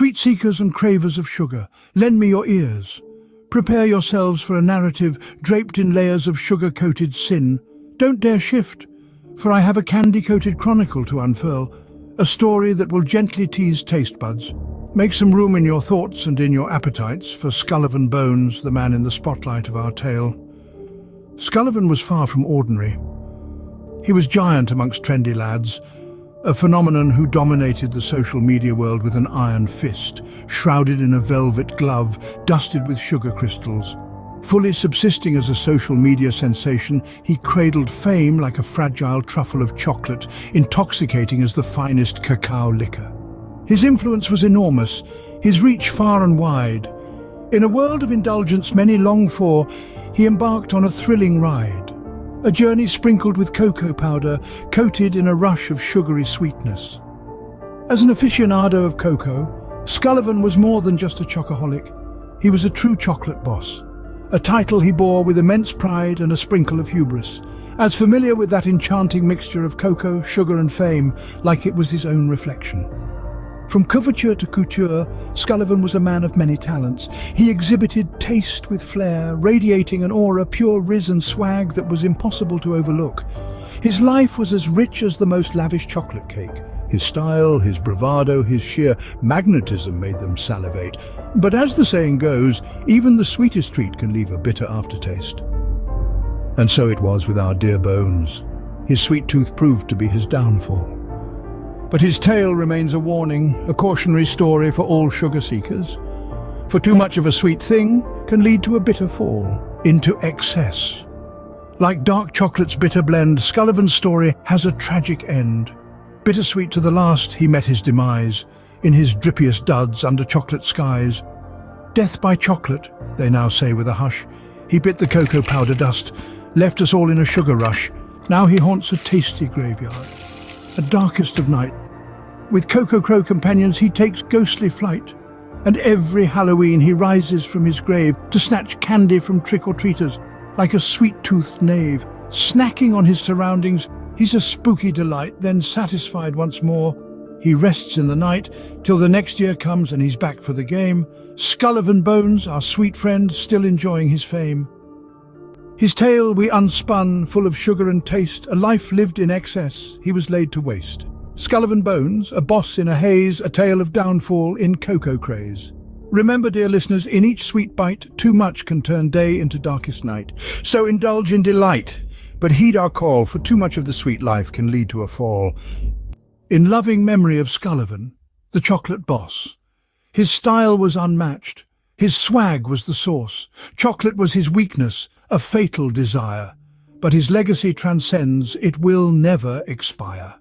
Sweet seekers and cravers of sugar, lend me your ears. Prepare yourselves for a narrative draped in layers of sugar-coated sin. Don't dare shift, for I have a candy-coated chronicle to unfurl, a story that will gently tease taste buds. Make some room in your thoughts and in your appetites for Scullivan Bones, the man in the spotlight of our tale. Scullivan was far from ordinary. He was giant amongst trendy lads, a phenomenon who dominated the social media world with an iron fist, shrouded in a velvet glove, dusted with sugar crystals. Fully subsisting as a social media sensation, he cradled fame like a fragile truffle of chocolate, intoxicating as the finest cacao liquor. His influence was enormous, his reach far and wide. In a world of indulgence many long for, he embarked on a thrilling ride. A journey sprinkled with cocoa powder, coated in a rush of sugary sweetness. As an aficionado of cocoa, Scullivan was more than just a chocoholic. He was a true chocolate boss, a title he bore with immense pride and a sprinkle of hubris, as familiar with that enchanting mixture of cocoa, sugar and fame, like it was his own reflection. From couverture to couture, Scullivan was a man of many talents. He exhibited taste with flair, radiating an aura, pure riz and swag that was impossible to overlook. His life was as rich as the most lavish chocolate cake. His style, his bravado, his sheer magnetism made them salivate. But as the saying goes, even the sweetest treat can leave a bitter aftertaste. And so it was with our dear Bones. His sweet tooth proved to be his downfall. But his tale remains a warning, a cautionary story for all sugar seekers. For too much of a sweet thing can lead to a bitter fall, into excess. Like dark chocolate's bitter blend, Scullivan's story has a tragic end. Bittersweet to the last, he met his demise, in his drippiest duds under chocolate skies. Death by chocolate, they now say with a hush. He bit the cocoa powder dust, left us all in a sugar rush. Now he haunts a tasty graveyard, a darkest of night. With Cocoa Crow companions he takes ghostly flight, and every Halloween he rises from his grave to snatch candy from trick-or-treaters, like a sweet-toothed knave. Snacking on his surroundings, he's a spooky delight, then satisfied once more, he rests in the night till the next year comes and he's back for the game. Scullivan Bones, our sweet friend, still enjoying his fame. His tale we unspun, full of sugar and taste, a life lived in excess, he was laid to waste. Scullivan Bones, a boss in a haze, a tale of downfall in cocoa craze. Remember, dear listeners, in each sweet bite, too much can turn day into darkest night. So indulge in delight, but heed our call, for too much of the sweet life can lead to a fall. In loving memory of Scullivan, the chocolate boss. His style was unmatched. His swag was the source. Chocolate was his weakness, a fatal desire. But his legacy transcends, it will never expire.